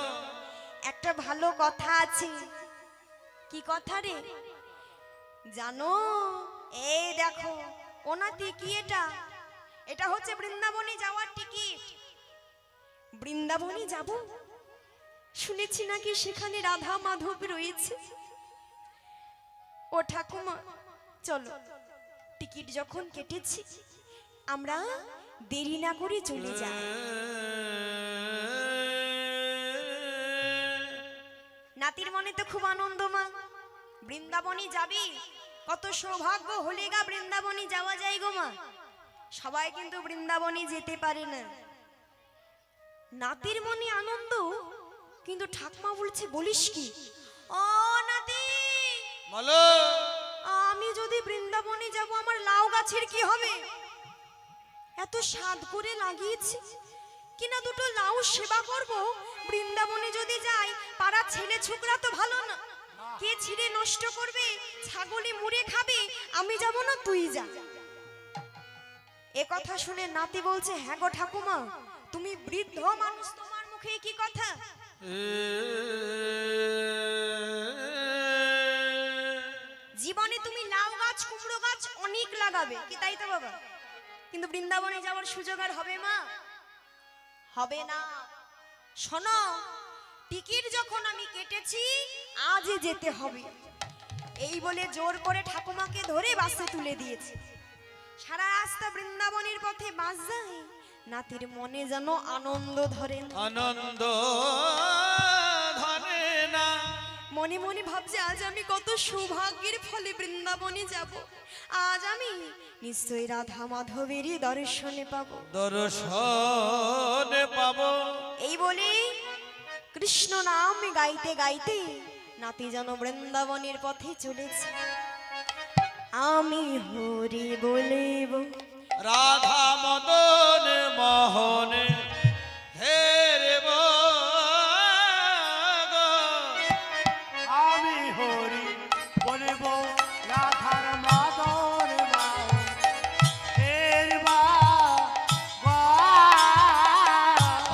একটা ভালো কথা আছে। কি কথা রে? জানো, এই দেখো ও নাতি, কি এটা? এটা হচ্ছে বৃন্দাবনে যাওয়ার টিকিট। বৃন্দাবনে যাব? শুনেছি নাকি সেখানে রাধা মাধব রয়েছে। ও ঠাকুমা চলো, টিকিট যখন কেটেছি আমরা দেরি না করে চলে যাই। নাতির মনে তো খুব আনন্দ, মা বৃন্দাবনে যাবি, কত সৌভাগ্য হলে গা বৃন্দাবনে যাওয়া যায় গো মা। সবাই কিন্তু বৃন্দাবনে যেতে পারে না। নাতির মনে আনন্দ, কিন্তু ঠাকুমা বলছে, বলিস কি? ও নাতি বলো, আমি যদি বৃন্দাবনে যাব, আমার লাউ গাছের কি হবে? এত স্বাদ করে লাগিয়েছি, কিনা দুটো লাউ সেবা করব, বৃন্দাবনে যদি যাই পাড়ার ছেলে ছোকরা তো ভালো না, কে ছিঁড়ে নষ্ট করবে, ছাগলে মুড়ে খাবে, আমি যাব না তুই যা। এ কথা শুনে নাতি বলছে, হ্যাঁ গো ঠাকুমা, তুমি বৃদ্ধ মানুষ, তোমার মুখে কি কথা? জীবনে তুমি লাউ গাছ কুমড়ো গাছ অনেক লাগাবে, কি তাই তো বাবা? কিন্তু বৃন্দাবনে যাওয়ার সুযোগ আর হবে মা? হবে না। শোনো, টিকিট যখন আমি কেটেছি আজই যেতে হবে, এই বলে জোর করে ঠাকুমাকে ধরে বাসে তুলে দিয়েছে। সারা রাস্তা বৃন্দাবনের পথে বাস যায়, নাতির মনে যেন আনন্দ ধরে না। আনন্দ ধরে না। মনে মনে ভাবছে আজ আমি কত সৌভাগ্যের ফলে বৃন্দাবনে যাব, আজ আমি নিশ্চয়ই রাধা মাধবেরই দর্শনে পাবো, দর্শনে পাবো। এই বলে কৃষ্ণ নাম গাইতে গাইতে নাতি যেন বৃন্দাবনের পথে চলেছে। আমি হরি বলিব রাধা মদন মোহন হেরব, আমি হরি বলিব রাধার মাদন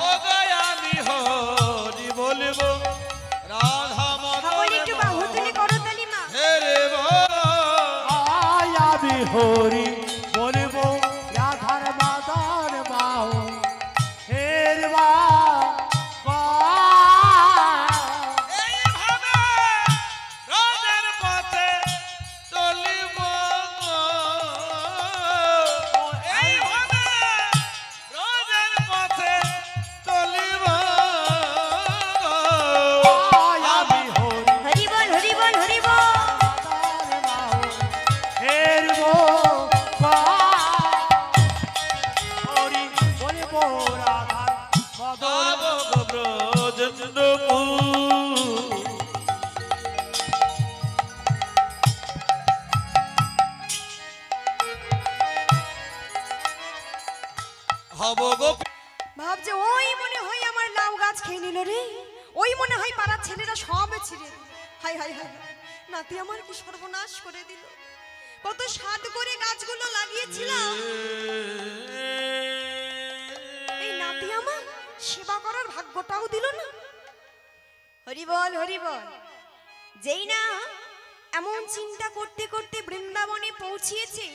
ও গায় আমি হরি বলবো রাধা সকলে একটু বাহু মদন তুলে করতালি মা। হেরব। আমি হরি বলিব রাধার মাদন বাহ হেরবা এইভাবে রোদের পথে চলিব, এইভাবে রোদের পথে চলিব। আমি হরি হরি বল হরি বল হরি বল। হেরবো হরি বলিব রাধার মাদন যাব ব্রজেন্দ্রপুর। হব গোপী। ভাবছে ওই মনে হয় আমার লাউ গাছ খেয়ে নিল রে, ওই মনে হয় পাড়ার ছেলেরা সব ছিঁড়ে দিল। হাই হাই হাই, নাতি আমার কি সর্বনাশ করে দিল, কত স্বাদ করে গাছগুলো লাগিয়েছিলাম, এই নাতি আমার সেবা করার ভাগ্যটাও দিল না। হরি বল হরি বল। যেই না এমন চিন্তা করতে করতে বৃন্দাবনে পৌঁছিয়েছে,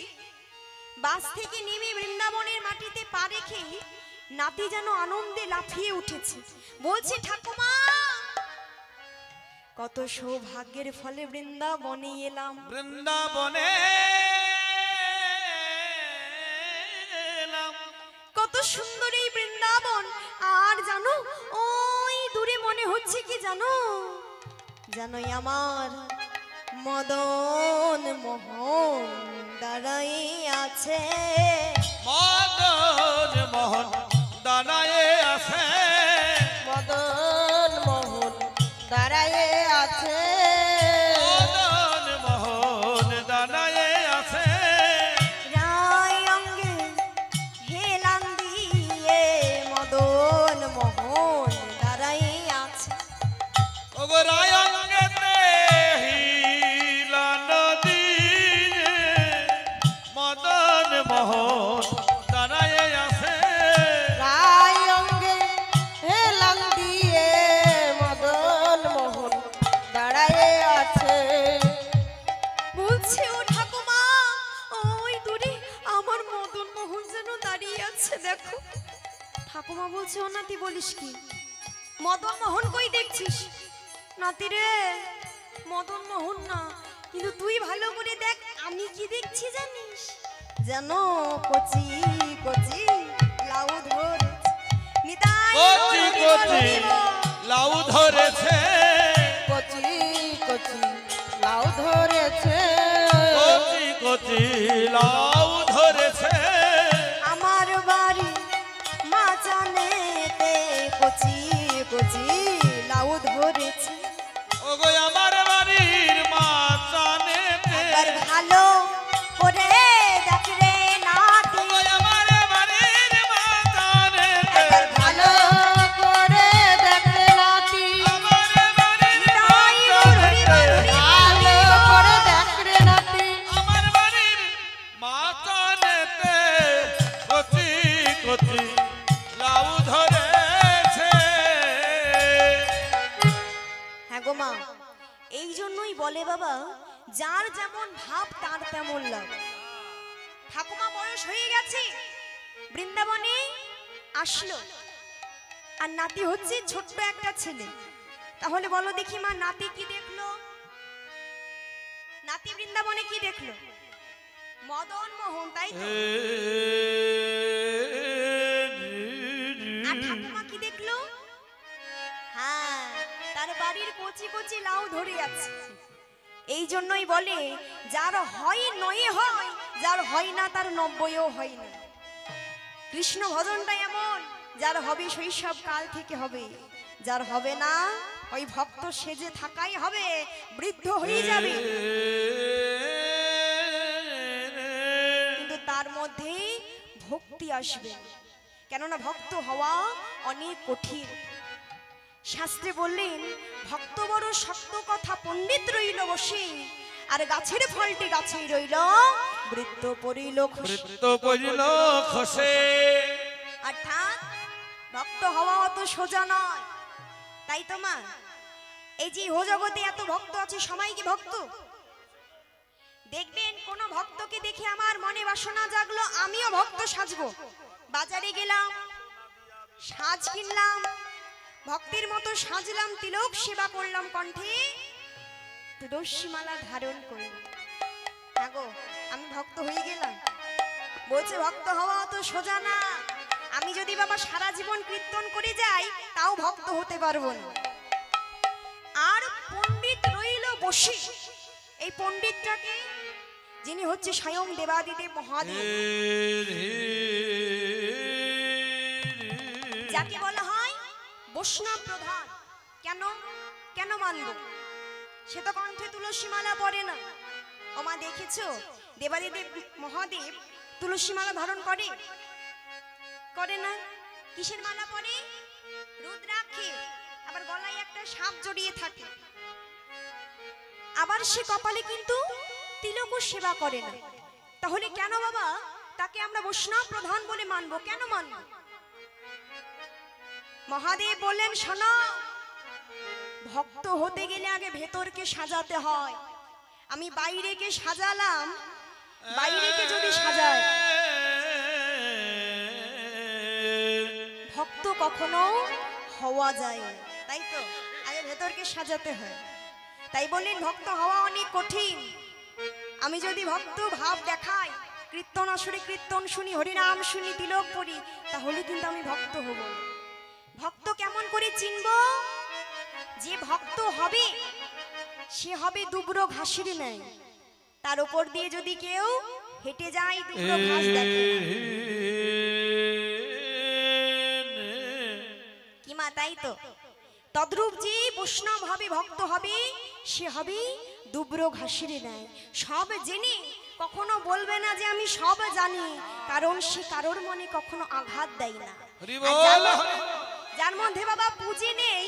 বাস থেকে নেমে বৃন্দাবনের মাটিতে পা রেখে নাতি যেন আনন্দে লাফিয়ে উঠেছে, বলছে ঠাকুমা কত সৌভাগ্যের ফলে বৃন্দাবনে এলাম, বৃন্দাবনে এলাম। কত সুন্দর এই বৃন্দাবন। আর জানো ওই দূরে মনে হচ্ছে কি জানো, জানোই আমার মদন মোহন দাঁড়াই আছে, মদন মোহন দাঁড়ায়ে আছে, মদন মোহন দাঁড়ায়ে আছে, মদন মোহন দাঁড়ায়ে আছে। রায় অঙ্গে হেলান দিয়ে মদন মোহন দাঁড়াই আছে। ওগো রায়ঙ্গেতে হিলান দিয়ে মদন মোহন দাঁড়ায়ে আছে। রায় অঙ্গে হেলান দিয়ে মদন মোহন দাঁড়ায়ে আছে। বলছে ও ঠাকুমা ওই দূরে আমার মদন মোহন যেন দাঁড়িয়ে আছে দেখো। ঠাকুমা বলছে ও নাতি বলিস কি, মদন মোহন কই দেখছিস? নাতি রে মদন মোহন না, কিন্তু তুই ভালো করে দেখ আমি কি দেখছি জানিস, যেন কচি কচি লাউ ধরেছে, নিতাই কচি হরি বল, কচি হরি বল। লাউ ধরেছে, কচি কচি লাউ ধরেছে, কচি কচি লাউ ধরেছে। আমার বাড়ি মাচানেতে কচি কচি লাউ ধরেছে, ওগো আমার বাড়ির মাচানেতে, একবার ভালো করে দেখ রে নাতি, ওগো আমার বাড়ির মাচানেতে, একবার ভালো জন্যই বলে বাবা, যার যেমন ভাব তার তেমন লাভ। ঠাকুমা বয়স হয়ে গেছে, বৃন্দাবনে আসলো, আর নাতি হচ্ছে ছোট্ট একটা ছেলে। তাহলে বলো দেখি মা, নাতি কি দেখলো? নাতি বৃন্দাবনে কি দেখলো? মদন মোহন, তাই তো? আর ঠাকুমা কি দেখলো? হ্যাঁ, তার বাড়ির কচি কচি লাউ ধরে আছে। এই জন্যই বলে, যার হয় নয় হয়, যার হয় না তার 90ও হয় না। কৃষ্ণ ভজনটা এমন, যার হবে শৈশব কাল থেকে হবে, যার হবে না ওই ভক্ত সেজে থাকাই হবে, বৃদ্ধ হয়ে যাবে। কিন্তু তার মধ্যে ভক্তি আসবে, কেননা ভক্ত হওয়া অনেক কঠিন। শাস্ত্রে বললেন, ভক্ত বড় শক্ত কথা পণ্ডিত রইল বসে, আর গাছের ফলটি গাছেই রইল, বৃত্ত পড়িল খসে। অর্থাৎ ভক্ত হওয়া অত সোজা নয়, তাই তো মা? এই যে হো জগতে এত ভক্ত আছে, সবাই কি ভক্ত? দেখবেন কোন ভক্তকে দেখে আমার মনে বাসনা জাগলো, আমিও ভক্ত সাজবো। বাজারে গেলাম, সাজ কিনলাম, ভক্তির মতো সাজলাম, তিলক সেবা করলাম, কণ্ঠে তুলসী মালা ধারণ করলাম। হ্যাঁ গো, আমি ভক্ত হয়ে গেলাম? বলছে ভক্ত হওয়া অত সোজা না। আমি যদি বাবা সারা জীবন কীর্তন করে যাই, তাও ভক্ত হতে পারবো না। আর পণ্ডিত রইল বসে, এই পণ্ডিতটাকে, যিনি হচ্ছে স্বয়ং দেবাদিদেব মহাদেব, যাকে বলা হয় বৈষ্ণব প্রধান। কেন কেন মানব? সে তো কণ্ঠে তুলসী মালা পরে না। ওমা দেখেছো, দেবাদিদেব মহাদেব তুলসী মালা ধারণ করে? করে না। কিসের মালা পরে? রুদ্রাক্ষে, আবার গলায় একটা সাপ জড়িয়ে থাকে। আবার সে কপালে কিন্তু তিলকও সেবা করে না। তাহলে কেন বাবা তাকে আমরা বৈষ্ণব প্রধান বলে মানবো? কেন মানব? মহাদেব বললেন, শোনো, ভক্ত হতে গেলে আগে ভেতরকে সাজাতে হয়। আমি বাইরেকে সাজালাম, বাইরেকে যদি সাজায়, ভক্ত কখনো হওয়া যায় না, তাই তো? আগে ভেতরকে সাজাতে হয়। তাই বললেন ভক্ত হওয়া অনেক কঠিন। আমি যদি ভক্ত ভাব দেখাই, কীর্তন আসরে কীর্তন শুনি, হরিনাম শুনি, তিলক পড়ি, তাহলে কিন্তু আমি ভক্ত হব। ভক্ত কেমন করে চিনব? যে ভক্ত হবে সে হবে দুবড়ো ঘাসের ন্যায়। তার উপর দিয়ে যদি কেউ হেঁটে যায়, দুবড়ো ঘাস দেখে কি মা? তাই তো। তদ্রূপ যে বৈষ্ণব হবে, ভক্ত হবে, সে হবে দুবড়ো ঘাসের ন্যায়। সব জেনে কখনো বলবে না যে আমি সব জানি, কারণ সে কারোর মনে কখনো আঘাত দেয় না। যার মধ্যে বাবা পুঁজি নেই,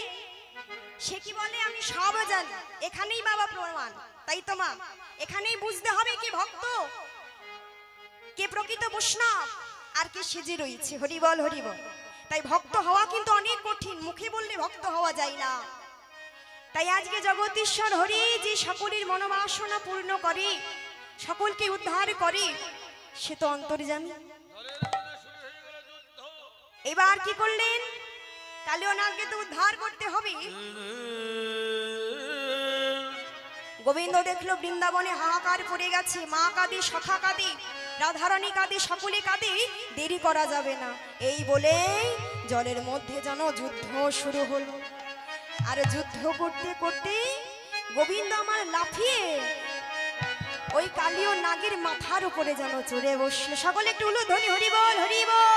সে কি বলে আমি সব জানি? এখানেই বাবা প্রমাণ, তাই তো মা? এখানেই বুঝতে হবে কি ভক্ত, কে প্রকৃত বৈষ্ণব, আর কে সেজে রয়েছে। হরিবল হরিবল। তাই ভক্ত হওয়া কিন্তু অনেক কঠিন, মুখে বললে ভক্ত হওয়া যায় না। তাই আজকে জগদীশ্বর হরি যে সকলের মনোবাসনা পূর্ণ করে, সকলকে উদ্ধার করে, সে তো অন্তর্যামী। এবার কি করলেন? কালিয়ানাগকে তো উদ্ধার করতে হবে। গোবিন্দ দেখলো বৃন্দাবনে হাহাকার পড়ে গেছে, মা কাঁদে, সখা কাঁদে, রাধারানী কাঁদে, সকলে কাঁদে, দেরি করা যাবে না। এই বলে জলের মধ্যে যেন যুদ্ধ শুরু হলো। আর যুদ্ধ করতে করতে গোবিন্দ আমার লাফিয়ে ওই কালীয় নাগের মাথার উপরে যেন চড়ে বসলো। সকলে একটু উলুধ্বনি হরিবল হরিবল।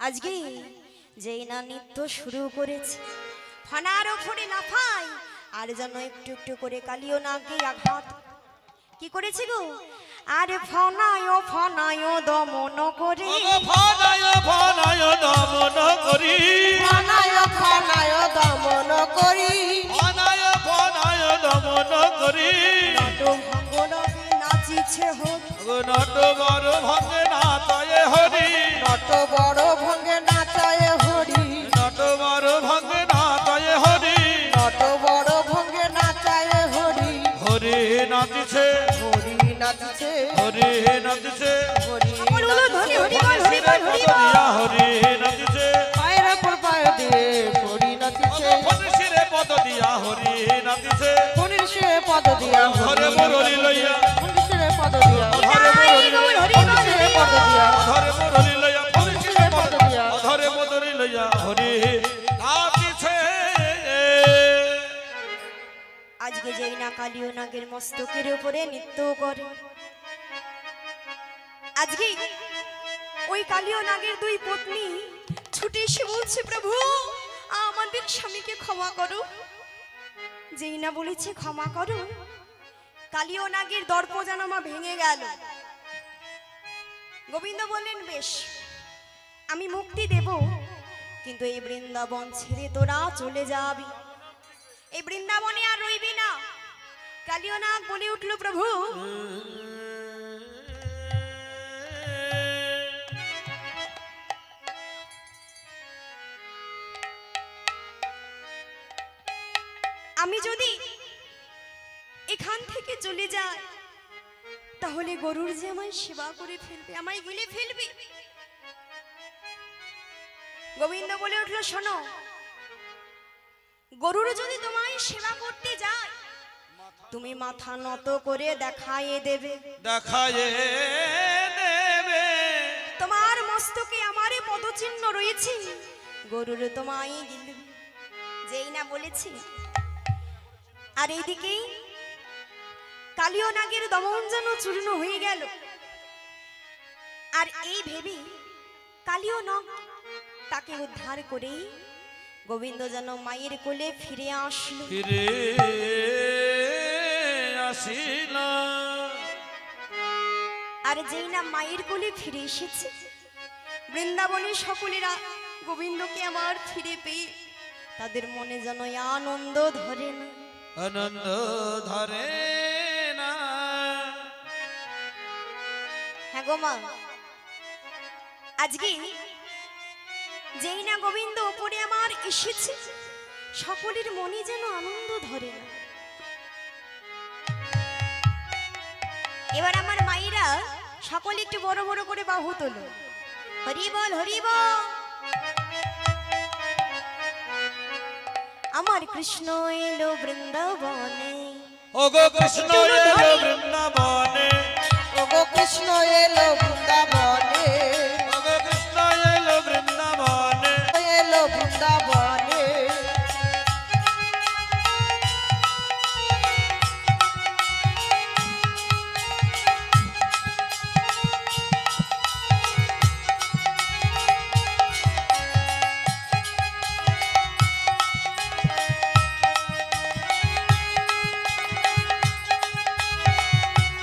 আজকে যেই না নৃত্য শুরু করেছে ফনার ওপরে লাফাই আর যেন একটু একটু করে কালিও নাগে আঘাত কি করেছে গো আর ফনায় দমন করে ফনায় ফনায় দমন করি ফনায় ফনায় দমন করি ফনায় ফনায় দমন করি নট ভঙ্গনবে নাচিছে হরি নট বড় ভঙ্গে নাচায়ে হরি নট বড় ভঙ্গে নাচায় হরি নট বড় ভঙ্গে নাচায়ে হরি নট বড় ভঙ্গে নাচায় হরি হরি নাচিছে হরি নাচছে হরি নাচিছে হরি সকল হলো ধ্বনি হরি বল হরি বল হরি বল হরি নাচিছে পায়ের উপর পায়ে দিয়ে হরি নাচছে শিরে পদ দিয়া হরি নাচিছে হরির শিরে পদ দিয়া ধরে মুরলি লইয়া হরির শিরে পদ দিয়া ধরে মুরলি হরি বল শিরে পদ দিয়া ধরে মুরলি লইয়া হরি শিরে পদ দিয়া ধরে মুরলি লইয়া হরি নাচিছে আজকে যেই না কালিও নাগের মস্তকের উপরে নৃত্য করে আজকে ওই কালিও নাগের দুই পত্নী ছুটে এসে বলছে প্রভু আমাদের স্বামীকে ক্ষমা করো যেই না বলেছে ক্ষমা করো কালিও নাগের দর্প জানামা ভেঙে গেল গোবিন্দ বললেন বেশ আমি মুক্তি দেব কিন্তু এই বৃন্দাবন ছেড়ে তোরা চলে যাবি এই বৃন্দাবনে আর রইবি না কালিও নাগ বলে উঠল প্রভু আমি যদি এখান থেকে চলে যাই তাহলে গরুর যে আমায় সেবা করে ফেলবে আমায় গিলে ফেলবে গোবিন্দ বলে উঠল শোনো গরুর যদি তোমায় সেবা করতে যায় তুমি মাথা নত করে দেখাইয়ে দেবে দেখায়ে দেবে তোমার মস্তকে আমারই পদচিহ্ন রয়েছে গরুর তোমায় গিলবে যেই না বলেছি আর এইদিকে কালিও নাগের দমন যেন চূর্ণ হয়ে গেল আর এই ভেবে কালিও নাগ তাকে উদ্ধার করে গোবিন্দ যেন মায়ের কোলে ফিরে আসলো ফিরে আসিলা আর যেই না মায়ের কোলে ফিরে এসেছে বৃন্দাবনের সকলেরা গোবিন্দকে আমার ফিরে পেয়ে তাদের মনে যেন আনন্দ ধরে না আনন্দ ধরে না হ্যাঁ গো মা আজকে যেই না গোবিন্দ ওপরে আমার এসেছে সকলের মনে যেন আনন্দ ধরে না এবার আমার মায়েরা সকলে একটু বড় বড় করে বাহু তোলো হরি বল হরি বল আমার কৃষ্ণ এলো বৃন্দাবনে ওগো কৃষ্ণ এলো বৃন্দাবনে ওগো কৃষ্ণ এলো বৃন্দাবনে ওগো কৃষ্ণ এলো বৃন্দাবনে এলো বৃন্দাবনে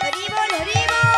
হরি বল হরি বল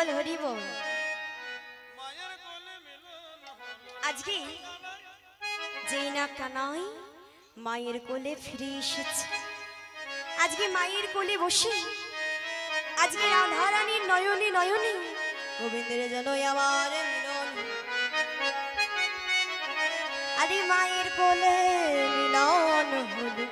বল হরি বল। আজকে যেই না কানাই মায়ের কোলে ফিরে এসেছে, আজকে মায়ের কোলে বসে আজকে রাধারানীর নয়নে নয়নে গোবিন্দের জন্যই আমার মিলন। আরে মায়ের কোলে মিলন হলো